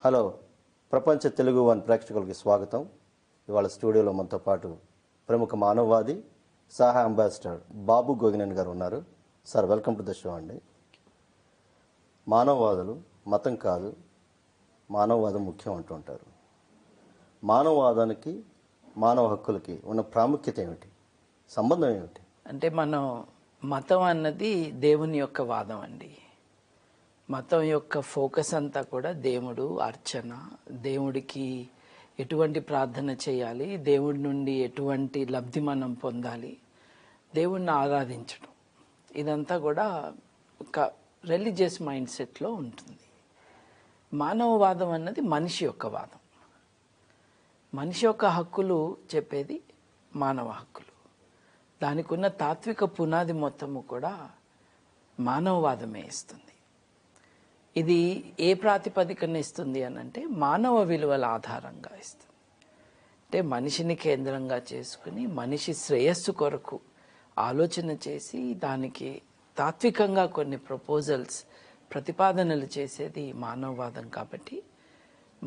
Hello, ప్రపంచ Telugu one ప్రేక్షకులకి స్వాగతం. ఇవాళ స్టూడియోలో మనతో పాటు ప్రముఖ మానవవాది, సాహా అంబాసిడర్ బాబు గోగినేని గారు ఉన్నారు. Sir, welcome to the show అండి. మానవవాదులు మతం కాదు, మానవవాదం ముఖ్యం అంటూ ఉంటారు. మానవవాదానికి మానవ హక్కులకి ఉన్న ప్రాముఖ్యత ఏమిటి, సంబంధం ఏమిటి? అంటే మనం మతం అన్నది దేవుని యొక్క వాదం అండి. మతం యొక్క ఫోకస్ అంతా కూడా దేవుడు, అర్చన, దేవుడికి ఎటువంటి ప్రార్థన చేయాలి, దేవుడి నుండి ఎటువంటి లబ్ధి మనం పొందాలి, దేవుడిని ఆరాధించడం, ఇదంతా కూడా ఒక రిలీజియస్ మైండ్ సెట్లో ఉంటుంది. మానవవాదం అన్నది మనిషి యొక్క వాదం. మనిషి యొక్క హక్కులు చెప్పేది మానవ హక్కులు. దానికి ఉన్న తాత్విక పునాది మొత్తము కూడా మానవవాదమే ఇస్తుంది. ఇది ఏ ప్రాతిపదికన ఇస్తుంది అని అంటే మానవ విలువల ఆధారంగా ఇస్తుంది. అంటే మనిషిని కేంద్రంగా చేసుకుని మనిషి శ్రేయస్సు కొరకు ఆలోచన చేసి దానికి తాత్వికంగా కొన్ని ప్రపోజల్స్, ప్రతిపాదనలు చేసేది మానవవాదం. కాబట్టి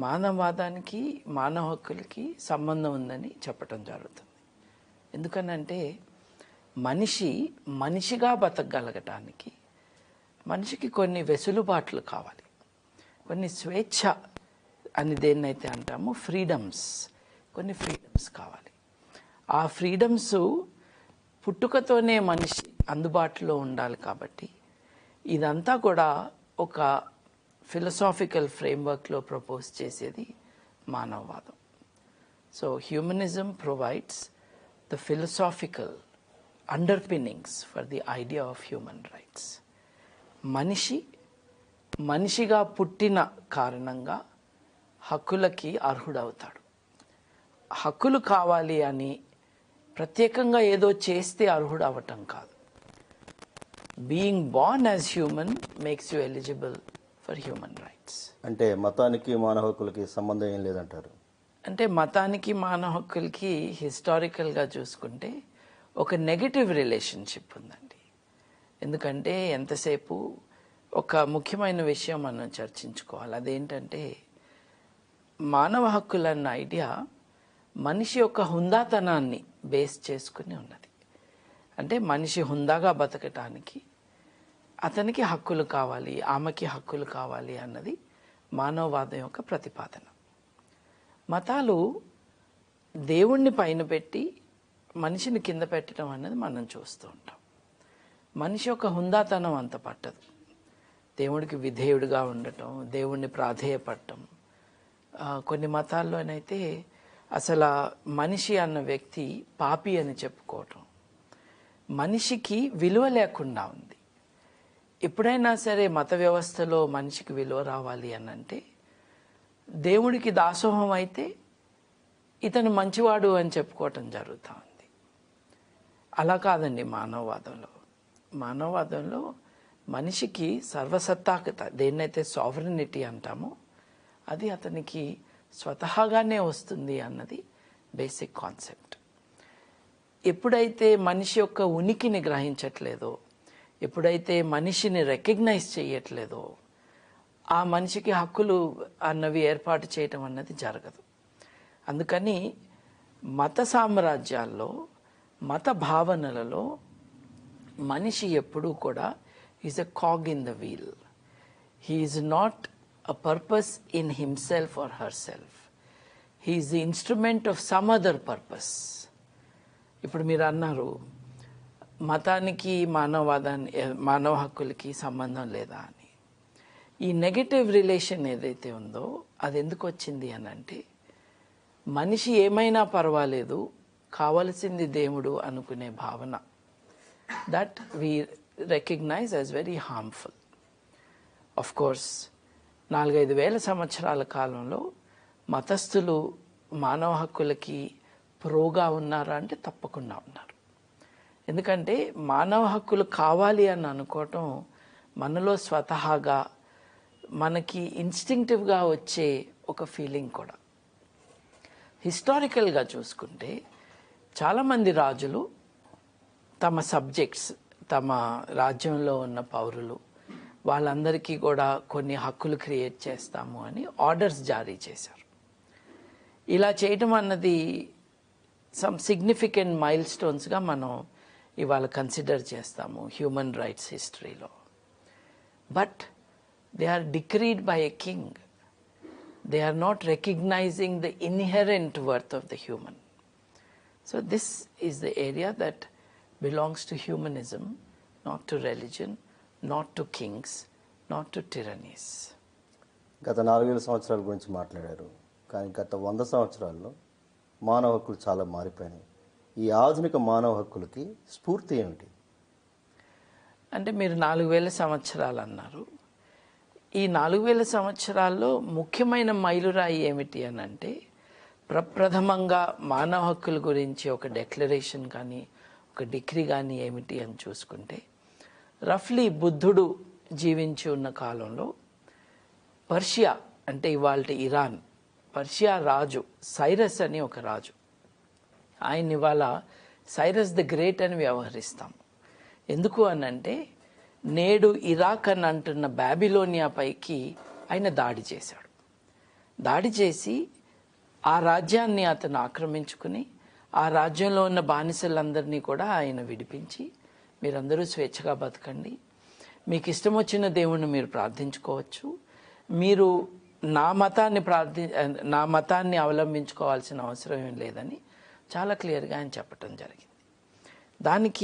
మానవవాదానికి మానవ హక్కులకి సంబంధం ఉందని చెప్పటం జరుగుతుంది. ఎందుకనంటే మనిషిగా బతకగలగటానికి మనిషికి కొన్ని వెసులుబాట్లు కావాలి, కొన్ని స్వేచ్ఛ అని దేన్నైతే అంటామో కొన్ని ఫ్రీడమ్స్ కావాలి. ఆ ఫ్రీడమ్స్ పుట్టుకతోనే మనిషి అందుబాటులో ఉండాలి. కాబట్టి ఇదంతా కూడా ఒక ఫిలసాఫికల్ ఫ్రేమ్వర్క్లో ప్రపోజ్ చేసేది మానవవాదం. So humanism provides the philosophical underpinnings for the idea of human rights. మనిషిగా పుట్టిన కారణంగా హక్కులకి అర్హుడవుతాడు. హక్కులు కావాలి అని ప్రత్యేకంగా ఏదో చేస్తే అర్హుడు అవ్వటం కాదు. Being Born as human makes you eligible for human rights. అంటే మతానికి మానవ హక్కులకి సంబంధం ఏం లేదంటారు? అంటే మతానికి మానవ హక్కులకి హిస్టారికల్గా చూసుకుంటే ఒక నెగటివ్ రిలేషన్షిప్ ఉందండి. ఎందుకంటే ఎంతసేపు ఒక ముఖ్యమైన విషయం మనం చర్చించుకోవాలి. అదేంటంటే మానవ హక్కులు అన్న ఐడియా మనిషి యొక్క హుందాతనాన్ని బేస్ చేసుకుని ఉన్నది. అంటే మనిషి హుందాగా బతకటానికి అతనికి హక్కులు కావాలి, ఆమెకి హక్కులు కావాలి అన్నది మానవవాదం యొక్క ప్రతిపాదన. మతాలు దేవుణ్ణి పైన పెట్టి మనిషిని కింద పెట్టడం అన్నది మనం చూస్తూ ఉంటాం. మనిషి యొక్క హుందాతనం అంత పట్టదు. దేవుడికి విధేయుడిగా ఉండటం, దేవుణ్ణి ప్రాధేయపడటం. కొన్ని మతాల్లోనైతే అసలు మనిషి అన్న వ్యక్తి పాపి అని చెప్పుకోవటం, మనిషికి విలువ లేకుండా ఉంది. ఎప్పుడైనా సరే మత వ్యవస్థలో మనిషికి విలువ రావాలి అని అంటే దేవుడికి దాసోహం అయితే ఇతను మంచివాడు అని చెప్పుకోవటం జరుగుతూ ఉంది. అలా కాదండి మానవవాదంలో మనిషికి సర్వసత్తాకత, దేన్నైతే సావరెనిటీ అంటామో అది అతనికి స్వతహాగానే వస్తుంది అన్నది బేసిక్ కాన్సెప్ట్. ఎప్పుడైతే మనిషి యొక్క ఉనికిని గ్రహించట్లేదో, ఎప్పుడైతే మనిషిని రికగ్నైజ్ చేయట్లేదో ఆ మనిషికి హక్కులు అన్నవి ఏర్పాటు చేయటం అన్నది జరగదు. అందుకని మత సామ్రాజ్యాల్లో, మత భావనలలో మనిషి ఎప్పుడూ కూడా is a cog in the wheel. He is not a purpose in himself or herself. He is the instrument of some other purpose. ఇప్పుడు మీరు అన్నారు మతానికి మానవ హక్కులకి సంబంధం లేదా అని. ఈ నెగటివ్ రిలేషన్ ఏదైతే ఉందో అది ఎందుకు వచ్చింది అని అంటే మనిషి ఏమైనా పర్వాలేదు, కావలసింది దేవుడు అనుకునే భావన, that we recognise as very harmful. Of course 4-5 వేల సంవత్సరాల కాలంలో మతస్థులు మానవ హక్కులకి ప్రోగా ఉన్నారా అంటే తప్పకుండా ఉన్నారు. ఎందుకంటే మానవ హక్కులు కావాలి అని అనుకోవటం మనలో స్వతహాగా మనకి ఇన్స్టింక్టివ్గా వచ్చే ఒక ఫీలింగ్ కూడా. హిస్టారికల్గా చూసుకుంటే చాలామంది రాజులు తమ సబ్జెక్ట్స్, తమ రాజ్యంలో ఉన్న పౌరులు వాళ్ళందరికీ కూడా కొన్ని హక్కులు క్రియేట్ చేస్తాము అని ఆర్డర్స్ జారీ చేశారు. ఇలా చేయటం అన్నది సమ్ సిగ్నిఫికెంట్ మైల్ స్టోన్స్గా మనం ఇవాళ కన్సిడర్ చేస్తాము హ్యూమన్ రైట్స్ హిస్టరీలో. But they are decreed by a king. They are not recognizing the inherent worth of the human. So this is the area that belongs to humanism, not to religion, not to kings, not to tyrannies. గత 4000 సంవత్సరాల గురించి మాట్లాడారు, కానీ గత 100 సంవత్సరాల్లో మానవ హక్కులు చాలా మారిపోయినాయి. ఈ ఆధునిక మానవ హక్కులకి స్ఫూర్తి ఏమిటి? అంటే మీరు 4000 సంవత్సరాలు అన్నారు. ఈ 4000 సంవత్సరాల్లో ముఖ్యమైన మైలురాయి ఏమిటి అని అంటే, ప్రప్రథమంగా మానవ హక్కుల గురించి ఒక డెక్లరేషన్ కానీ ఒక డిగ్రీ కానీ ఏమిటి అని చూసుకుంటే, రఫ్లీ బుద్ధుడు జీవించి ఉన్న కాలంలో పర్షియా అంటే ఇవాళ ఇరాన్, పర్షియా రాజు సైరస్ అని ఒక రాజు, ఆయన ఇవాళ సైరస్ ద గ్రేట్ అని వ్యవహరిస్తాం. ఎందుకు అనంటే, నేడు ఇరాక్ అని అంటున్న బాబిలోనియా పైకి ఆయన దాడి చేశాడు. దాడి చేసి ఆ రాజ్యాన్ని అతను ఆక్రమించుకుని ఆ రాజ్యంలో ఉన్న బానిసలందరినీ కూడా ఆయన విడిపించి, మీరందరూ స్వేచ్ఛగా బతకండి, మీకు ఇష్టం వచ్చిన దేవుణ్ణి మీరు ప్రార్థించుకోవచ్చు, మీరు నా మతాన్ని అవలంబించుకోవాల్సిన అవసరం ఏం లేదని చాలా క్లియర్గా ఆయన చెప్పటం జరిగింది. దానికి